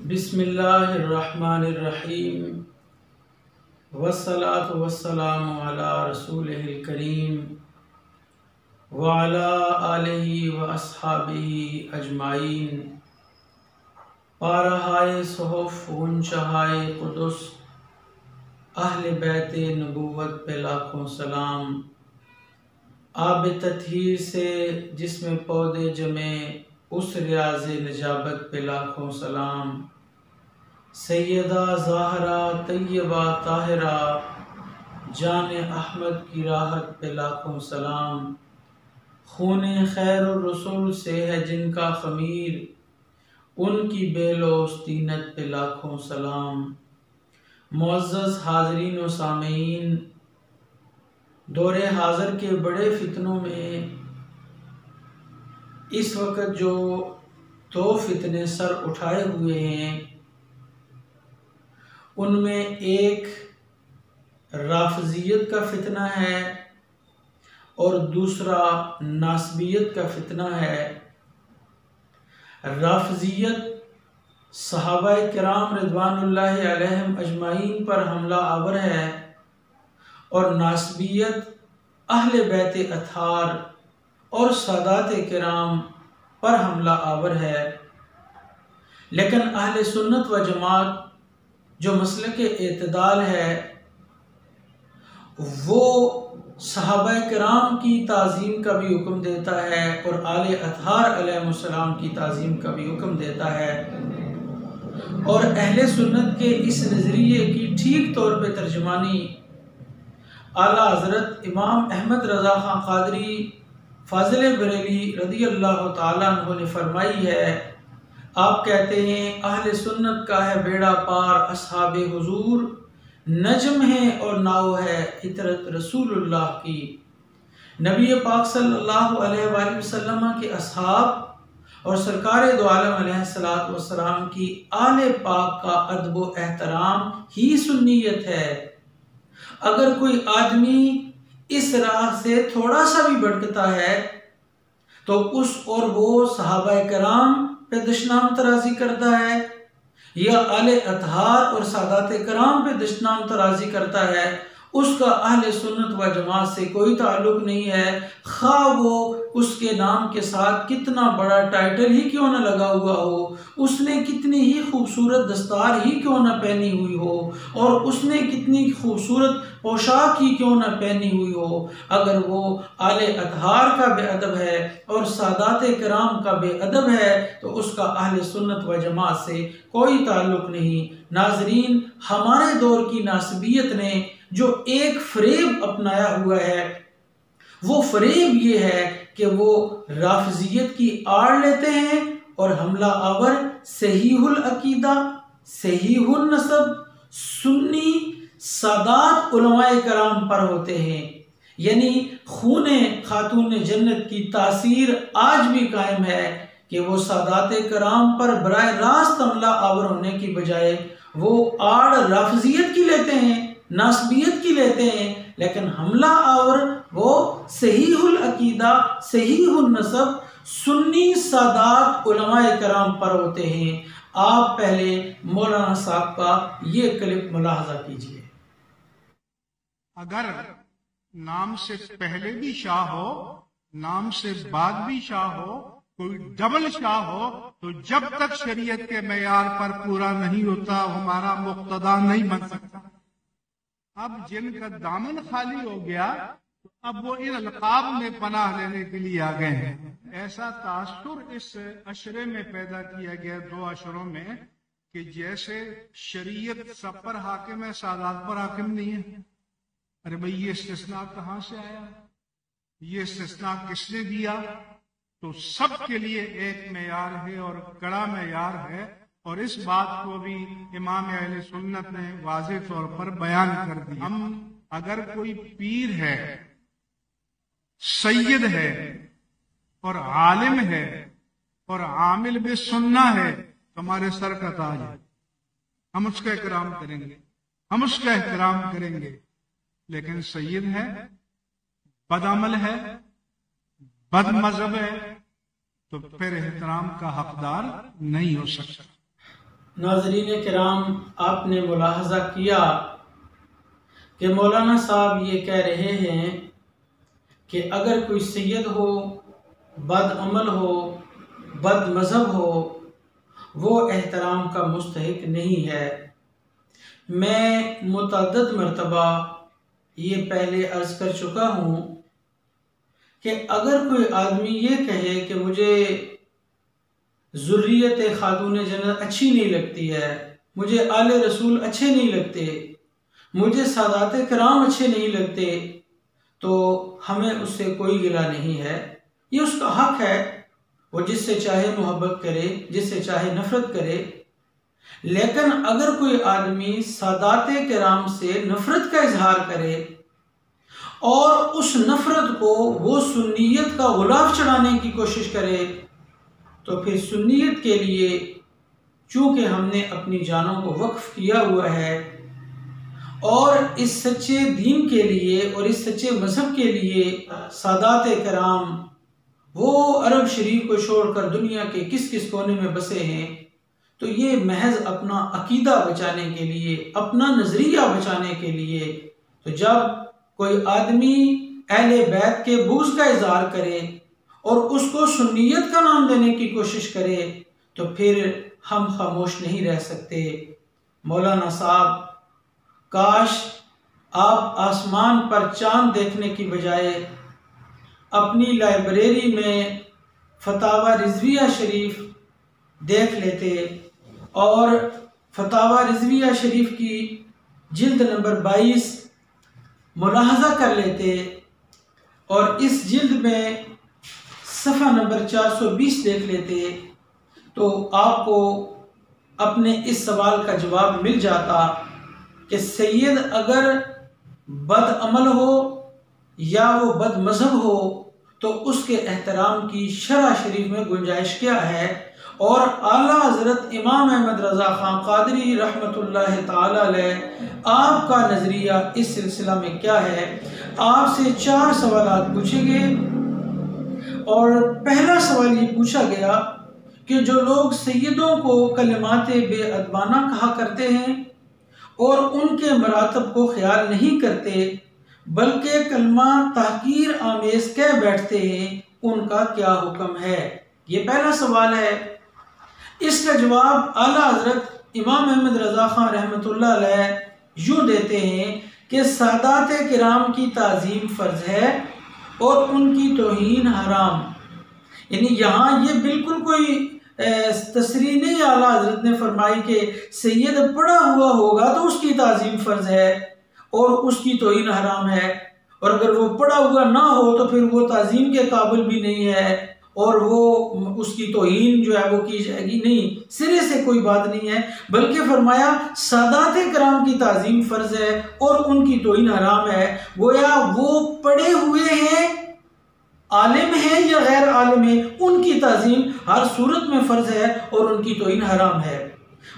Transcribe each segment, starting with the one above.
بسم اللہ الرحمن الرحیم والصلاة والسلام علی رسولہ الکریم وعلی آلہ واصحابہ اجمعین۔ پارہائے صحف غنچہائے قدس، اہل بیت نبوت پہ لاکھوں سلام۔ آب تطہیر سے جس میں پودے جمے، اس ریاض نجابت پہ لاکھوں سلام۔ سیدہ زہرا طیبہ طاہرہ، جان احمد کی راحت پہ لاکھوں سلام۔ خون خیر الرسول سے ہے جن کا خمیر، ان کی بے لوث طینت پہ لاکھوں سلام۔ معزز حاضرین و سامعین، دور حاضر کے بڑے فتنوں میں اس وقت جو دو فتنے سر اٹھائے ہوئے ہیں، ان میں ایک رافضیت کا فتنہ ہے اور دوسرا ناسبیت کا فتنہ ہے۔ رافضیت صحابہ کرام رضوان اللہ علیہم اجمعین پر حملہ آور ہے اور ناسبیت اہل بیت اطہار اور سادات کرام پر حملہ آور ہے۔ لیکن اہل سنت و جماعت جو مسلک اعتدال ہے، وہ صحابہ کرام کی تعظیم کا بھی حکم دیتا ہے اور آل اطہار علیہ السلام کی تعظیم کا بھی حکم دیتا ہے، اور اہل سنت کے اس نظریے کی ٹھیک طور پہ ترجمانی اعلیٰ حضرت امام احمد رضا خان قادری فاضل بریلی رضی اللہ تعالیٰ عنہ نے فرمائی ہے۔ آپ کہتے ہیں اہل سنت کا ہے بیڑا پار اصحاب حضور، نجم ہے اور ناؤ ہے عطرت رسول اللہ کی۔ نبی پاک صلی اللہ علیہ وآلہ وسلم کے اصحاب اور سرکار دو عالم علیہ السلام کی آل پاک کا ادب و احترام ہی سنیت ہے۔ اگر کوئی آدمی اس راہ سے تھوڑا سا بھی بھٹکتا ہے تو اس اور وہ صحابہ کرام پہ دشنام ترازی کرتا ہے یا آل اطہار اور سادات کرام پہ دشنام ترازی کرتا ہے، اس کا اہل سنت و جماعت سے کوئی تعلق نہیں ہے، خواہ وہ اس کے نام کے ساتھ کتنا بڑا ٹائٹل ہی کیوں نہ لگا ہوا ہو، اس نے کتنی ہی خوبصورت دستار ہی کیوں نہ پہنی ہوئی ہو، اور اس نے کتنی خوبصورت پوشاک ہی کیوں نہ پہنی ہوئی ہو، اگر وہ آل اطہار کا بے ادب ہے اور سادات کرام کا بے ادب ہے تو اس کا اہل سنت و جماعت سے کوئی تعلق نہیں۔ ناظرین، ہمارے دور کی ناسبیت نے جو ایک فریب اپنایا ہوا ہے، وہ فریب یہ ہے کہ وہ رافضیت کی آڑ لیتے ہیں اور حملہ آور صحیح العقیدہ، صحیح النسب، سنی سادات علماء کرام پر ہوتے ہیں۔ یعنی خون خاتون جنت کی تاثیر آج بھی قائم ہے کہ وہ سادات کرام پر براہ راست حملہ آور ہونے کی بجائے وہ آڑ رافضیت کی لیتے ہیں، ناسبیت کی لیتے ہیں، لیکن حملہ آور وہ صحیح العقیدہ، صحیح النسب، سنی سادات علماء کرام پر ہوتے ہیں۔ آپ پہلے مولانا صاحب کا یہ کلپ ملاحظہ کیجئے۔ اگر نام سے پہلے بھی شاہ ہو، نام سے بعد بھی شاہ ہو، کوئی ڈبل شاہ ہو، تو جب تک شریعت کے معیار پر پورا نہیں ہوتا ہمارا مقتدا نہیں بن سکتا۔ اب جن کا دامن خالی ہو گیا تو اب وہ ان القاب میں پناہ لینے کے لیے آ گئے ہیں۔ ایسا تاثر اس عشرے میں پیدا کیا گیا، دو عشروں میں، کہ جیسے شریعت سب پر حاکم ہے، سادات پر حاکم نہیں ہے۔ ارے بھئی، یہ استثناء کہاں سے آیا؟ یہ استثناء کس نے دیا؟ تو سب کے لیے ایک معیار ہے اور کڑا معیار ہے، اور اس بات کو بھی امام اہل سنت نے واضح طور پر بیان کر دیا۔ ہم اگر کوئی پیر ہے، سید ہے اور عالم ہے اور عامل بالسنہ ہے تو ہمارے سر کا تاج ہے، ہم اس کا احترام کریں گے، ہم اس کا احترام کریں گے۔ لیکن سید ہے، بد عمل ہے، بد مذہب ہے، تو پھر احترام کا حقدار نہیں ہو سکتا۔ ناظرین کرام، آپ نے ملاحظہ کیا کہ مولانا صاحب یہ کہہ رہے ہیں کہ اگر کوئی سید ہو، بد عمل ہو، بد مذہب ہو، وہ احترام کا مستحق نہیں ہے۔ میں متعدد مرتبہ یہ پہلے عرض کر چکا ہوں کہ اگر کوئی آدمی یہ کہے کہ مجھے ذریت خاتون جنت اچھی نہیں لگتی ہے، مجھے آل رسول اچھے نہیں لگتے، مجھے سادات کرام اچھے نہیں لگتے، تو ہمیں اس سے کوئی گلہ نہیں ہے، یہ اس کا حق ہے، وہ جس سے چاہے محبت کرے، جس سے چاہے نفرت کرے۔ لیکن اگر کوئی آدمی سادات کرام سے نفرت کا اظہار کرے اور اس نفرت کو وہ سنیت کا غلاف چڑھانے کی کوشش کرے، تو پھر سنیت کے لیے چونکہ ہم نے اپنی جانوں کو وقف کیا ہوا ہے اور اس سچے دین کے لیے اور اس سچے مذہب کے لیے سادات کرام وہ عرب شریف کو چھوڑ کر دنیا کے کس کس کونے میں بسے ہیں، تو یہ محض اپنا عقیدہ بچانے کے لیے، اپنا نظریہ بچانے کے لیے، تو جب کوئی آدمی اہل بیت کے بغض کا اظہار کرے اور اس کو سنیت کا نام دینے کی کوشش کرے تو پھر ہم خاموش نہیں رہ سکتے۔ مولانا صاحب، کاش آپ آسمان پر چاند دیکھنے کی بجائے اپنی لائبریری میں فتاوی رضویہ شریف دیکھ لیتے اور فتاوی رضویہ شریف کی جلد نمبر 22 ملاحظہ کر لیتے اور اس جلد میں صفحہ نمبر 420 دیکھ لیتے تو آپ کو اپنے اس سوال کا جواب مل جاتا کہ سید اگر بد عمل ہو یا وہ بد مذہب ہو تو اس کے احترام کی شرع شریف میں گنجائش کیا ہے، اور اعلیٰ حضرت امام احمد رضا خان قادری رحمۃ اللہ تعالی علیہ آپ کا نظریہ اس سلسلہ میں کیا ہے۔ آپ سے 4 سوالات پوچھیں گے اور پہلا سوال یہ پوچھا گیا کہ جو لوگ سیدوں کو کلمات بے ادبانہ کہا کرتے ہیں اور ان کے مراتب کو خیال نہیں کرتے بلکہ کلمہ تحقیر آمیز کہہ بیٹھتے ہیں، ان کا کیا حکم ہے؟ یہ پہلا سوال ہے۔ اس کا جواب اعلیٰ حضرت امام احمد رضا خان رحمۃ اللہ علیہ یوں دیتے ہیں کہ سادات کرام کی تعظیم فرض ہے اور ان کی توہین حرام۔ یعنی یہاں یہ بالکل کوئی تصریح نہیں اعلیٰ حضرت نے فرمائی کہ سید پڑھا ہوا ہوگا تو اس کی تعظیم فرض ہے اور اس کی توہین حرام ہے، اور اگر وہ پڑھا ہوا نہ ہو تو پھر وہ تعظیم کے قابل بھی نہیں ہے اور وہ اس کی توہین جو ہے وہ کی جائے گی، نہیں، سرے سے کوئی بات نہیں ہے، بلکہ فرمایا سادات کرام کی تعظیم فرض ہے اور ان کی توہین حرام ہے۔ گویا وہ پڑھے ہوئے ہیں، عالم ہیں یا غیر عالم ہیں، ان کی تعظیم ہر صورت میں فرض ہے اور ان کی توہین حرام ہے۔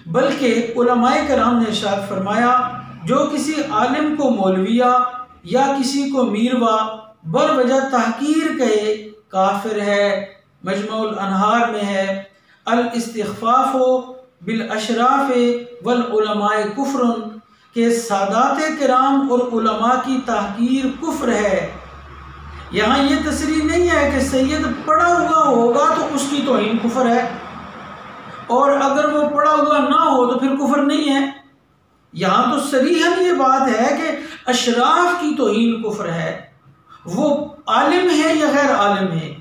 بلکہ علماء کرام نے ارشاد فرمایا جو کسی عالم کو مولویہ یا کسی کو میروا بروجہ تحقیر کہے کافر ہے۔ مجموع الانہار میں ہے الاستخفاف بالاشراف والعلماء کفر، کہ سادات کرام اور علماء کی تحقیر کفر ہے۔ یہاں یہ تصریح نہیں ہے کہ سید پڑھا ہوا ہوگا تو اس کی توہین کفر ہے اور اگر وہ پڑھا ہوا نہ ہو تو پھر کفر نہیں ہے۔ یہاں تو صریحاً یہ بات ہے کہ اشراف کی توہین کفر ہے، وہ عالم ہے یا غیر عالم ہے۔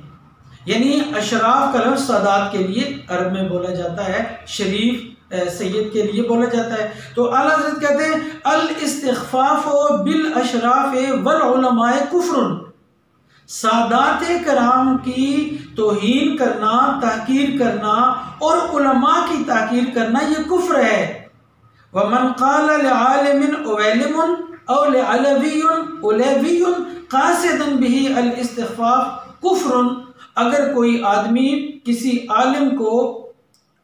یعنی اشراف کا لفظ سادات کے لیے عرب میں بولا جاتا ہے، شریف سید کے لیے بولا جاتا ہے۔ تو اعلیٰ حضرت کہتے ہیں الاستخفاف بالاشراف والعلماء کفر، سادات کرام کی توہین کرنا، تحقیر کرنا اور علماء کی تحقیر کرنا یہ کفر ہے۔ وَمَنْ قَالَ لِعَالِمٍ أُوَيْلِمٌ أَوْ لِعَلَوِيٌّ أُولَوِيٌّ قَاصِدًا بِهِ الاستخفاف کفر، اگر کوئی آدمی کسی عالم کو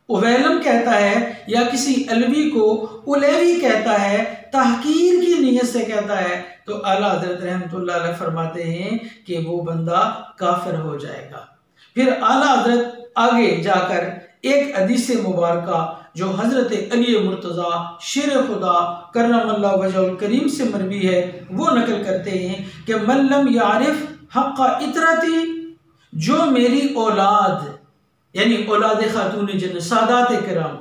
اویلم کہتا ہے یا کسی علوی کو الیوی کہتا ہے، تحقیر کی نیت سے کہتا ہے، تو اعلیٰ حضرت رحمۃ اللہ علیہ فرماتے ہیں کہ وہ بندہ کافر ہو جائے گا۔ پھر اعلیٰ حضرت آگے جا کر ایک حدیث مبارکہ جو حضرت علی مرتضیٰ شیر خدا کرم اللہ وجہ الکریم سے مروی ہے، وہ نقل کرتے ہیں کہ من لم یعرف حق اطرتی، جو میری اولاد یعنی اولاد خاتون جنت سادات کرام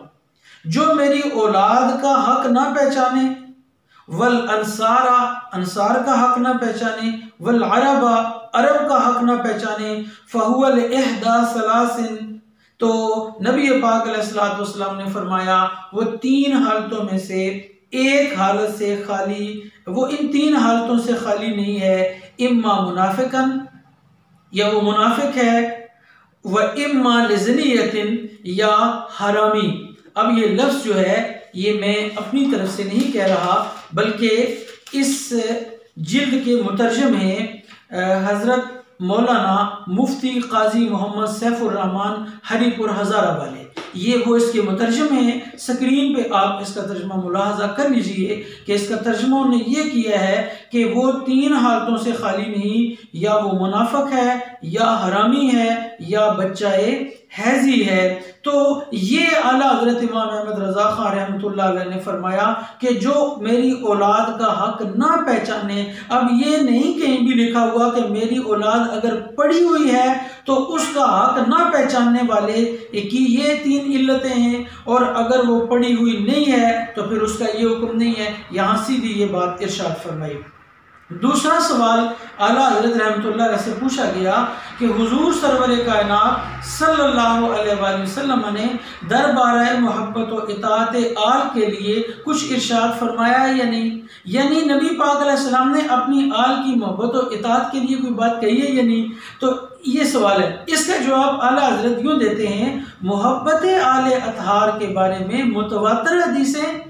جو میری اولاد کا حق نہ پہچانے، والانصار انصار کا حق نہ پہچانے، والعرب عرب کا حق نہ پہچانے، فہو لإحدى ثلاث، تو نبی پاک علیہ الصلوۃ والسلام نے فرمایا وہ تین حالتوں میں سے ایک حالت سے خالی، وہ ان تین حالتوں سے خالی نہیں ہے، اما منافقن، یا وہ منافق ہے، وَإِمَّا لِزَنِيَّةٍ، یا حرامی۔ اب یہ لفظ جو ہے یہ میں اپنی طرف سے نہیں کہہ رہا، بلکہ اس جلد کے مترجم ہیں حضرت مولانا مفتی قاضی محمد سیف الرحمن ہری پور ہزارہ والے، یہ وہ اس کے مترجم ہیں۔ سکرین پہ آپ اس کا ترجمہ ملاحظہ کر لیجئے کہ اس کا ترجمہ انہوں نے یہ کیا ہے کہ وہ تین حالتوں سے خالی نہیں، یا وہ منافق ہے، یا حرامی ہے، یا بچہ حیضی ہے۔ تو یہ اعلیٰ حضرت امام احمد رضا خان رحمۃ اللہ علیہ نے فرمایا کہ جو میری اولاد کا حق نہ پہچانے، اب یہ نہیں کہیں بھی لکھا ہوا کہ میری اولاد اگر پڑھی ہوئی ہے تو اس کا حق نہ پہچاننے والے کی یہ تین علتیں ہیں، اور اگر وہ پڑھی ہوئی نہیں ہے تو پھر اس کا یہ حکم نہیں ہے۔ یہاں سیدھی یہ بات ارشاد فرمائی۔ دوسرا سوال اعلیٰ حضرت رحمۃ اللہ علیہ سے پوچھا گیا کہ حضور سرور کائنات صلی اللہ علیہ وآلہ وسلم نے دربارہ محبت و اطاعت آل کے لیے کچھ ارشاد فرمایا یا نہیں، یعنی نبی پاک علیہ السلام نے اپنی آل کی محبت و اطاعت کے لیے کوئی بات کہی ہے یا نہیں؟ تو یہ سوال ہے۔ اس کا جواب اعلیٰ حضرت یوں دیتے ہیں، محبت آل اطہار کے بارے میں متواتر حدیثیں،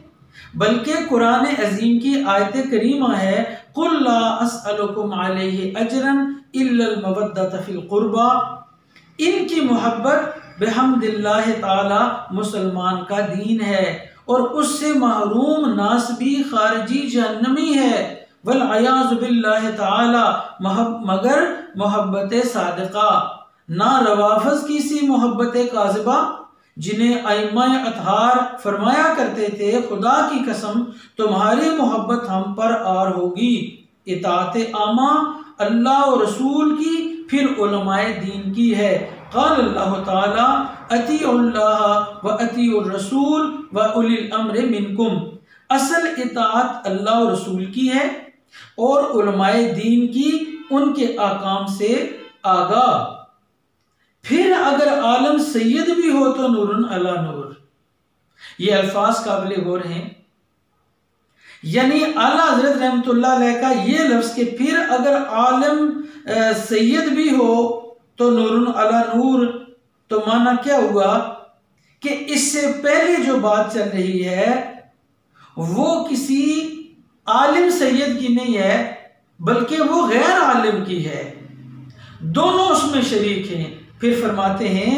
بلکہ قرآن عظیم کی آیت کریمہ ہے، قُلْ لَا أَسْأَلُكُمْ عَلَيْهِ أَجْرًا إِلَّا الْمَوَدَّةَ فِي الْقُرْبَى، ان کی محبت بحمد اللہ تعالی مسلمان کا دین ہے، اور اس سے محروم ناسبی خارجی جہنمی ہے، والعیاذ باللہ تعالی، مگر محبت صادقہ، نہ روافض کی سی محبت کاذبہ جنہیں ائمہ اطہار فرمایا کرتے تھے خدا کی قسم تمہاری محبت ہم پر اور ہوگی، اطاعت عامہ اللہ و رسول کی پھر علماء دین کی ہے۔ قال اللہ تعالی اطیعوا اللہ و اطیعوا الرسول و اولی الامر منکم، اصل اطاعت اللہ و رسول کی ہے اور علماء دین کی ان کے احکام سے آگاہ۔ پھر اگر عالم سید بھی ہو تو نور علی نور، یہ الفاظ قابل غور ہیں، یعنی اعلیٰ حضرت رحمۃ اللہ علیہ کا یہ لفظ کہ پھر اگر عالم سید بھی ہو تو نور علی نور، تو معنی کیا ہوا کہ اس سے پہلے جو بات چل رہی ہے وہ کسی عالم سید کی نہیں ہے بلکہ وہ غیر عالم کی ہے، دونوں اس میں شریک ہیں۔ پھر فرماتے ہیں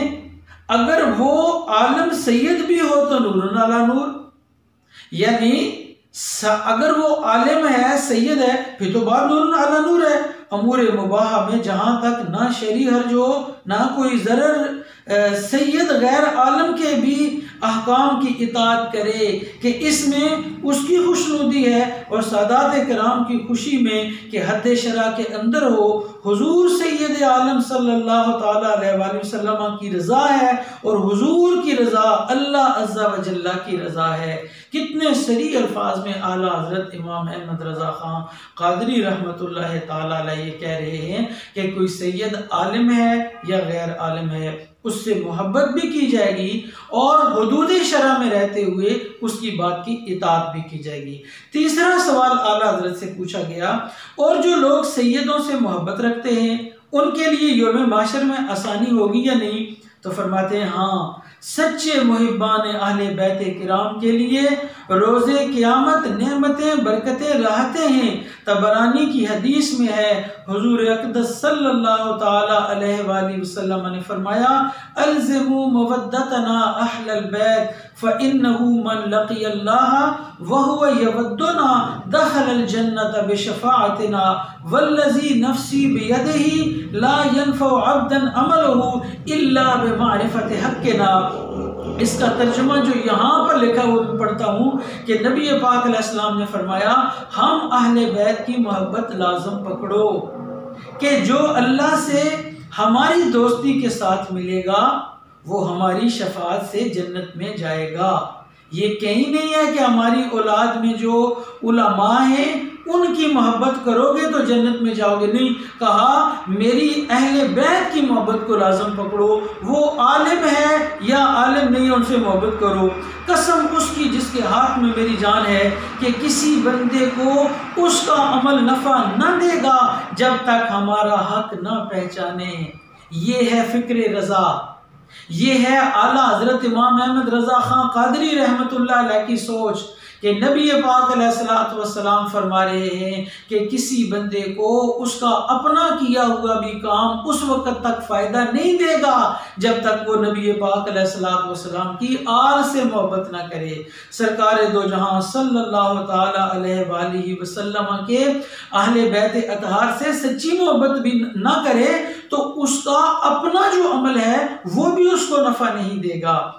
اگر وہ عالم سید بھی ہو تو نور علی نور، یعنی اگر وہ عالم ہے سید ہے پھر تو بات نور علی نور ہے۔ امور مباحہ میں جہاں تک نہ شرعی حرج ہو نہ کوئی ضرر، سید غیر عالم کے بھی احکام کی اطاعت کرے کہ اس میں اس کی خوشنودی ہے، اور سادات کرام کی خوشی میں کہ حد شرع کے اندر ہو، حضور سید عالم صلی اللہ تعالی علیہ وآلہ وسلم کی رضا ہے، اور حضور کی رضا اللہ عز و جل کی رضا ہے۔ کتنے صریح الفاظ میں اعلیٰ حضرت امام احمد رضا خان قادری رحمۃ اللہ تعالی علیہ کہہ رہے ہیں کہ کوئی سید عالم ہے یا غیر عالم ہے اس سے محبت بھی کی جائے گی، اور حدود شرع میں رہتے ہوئے اس کی بات کی اطاعت بھی کی جائے گی۔ تیسرا سوال اعلیٰ حضرت سے پوچھا گیا، اور جو لوگ سیدوں سے محبت رکھتے ہیں ان کے لیے یوم معاشر میں آسانی ہوگی یا نہیں؟ تو فرماتے ہیں ہاں، سچے محبان اہل بیت کرام کے لیے روز قیامت نعمتیں برکتیں راحتیں ہیں۔ طبرانی کی حدیث میں ہے، حضور اقدس صلی اللہ تعالی علیہ وآلہ وسلم نے فرمایا، الزموا مودتنا اہل البیت فإنه من لقی اللہ وهو یودنا دخل الجنة بشفاعتنا والذی نفسی بیدہ لا ينفع عبدا عمله الا بمعرفت حقنا، اس کا ترجمہ جو یہاں پر لکھا وہ میں پڑھتا ہوں کہ نبی پاک علیہ السلام نے فرمایا ہم اہل بیت کی محبت لازم پکڑو کہ جو اللہ سے ہماری دوستی کے ساتھ ملے گا وہ ہماری شفاعت سے جنت میں جائے گا۔ یہ کہیں نہیں ہے کہ ہماری اولاد میں جو علماء ہیں ان کی محبت کرو گے تو جنت میں جاؤ گے، نہیں، کہا میری اہل بیت کی محبت کو لازم پکڑو، وہ عالم ہے یا عالم نہیں ان سے محبت کرو۔ قسم اس کی جس کے ہاتھ میں میری جان ہے کہ کسی بندے کو اس کا عمل نفع نہ دے گا جب تک ہمارا حق نہ پہچانے۔ یہ ہے فکر رضا، یہ ہے اعلیٰ حضرت امام احمد رضا خان قادری رحمۃ اللہ علیہ کی سوچ کہ نبی پاک علیہ السلام فرما رہے ہیں کہ کسی بندے کو اس کا اپنا کیا ہوا بھی کام اس وقت تک فائدہ نہیں دے گا جب تک وہ نبی پاک علیہ السلام کی آل سے محبت نہ کرے۔ سرکار دو جہاں صلی اللہ تعالی علیہ وآلہ وسلم کے اہل بیت اطہار سے سچی محبت بھی نہ کرے تو اس کا اپنا جو عمل ہے وہ بھی اس کو نفع نہیں دے گا۔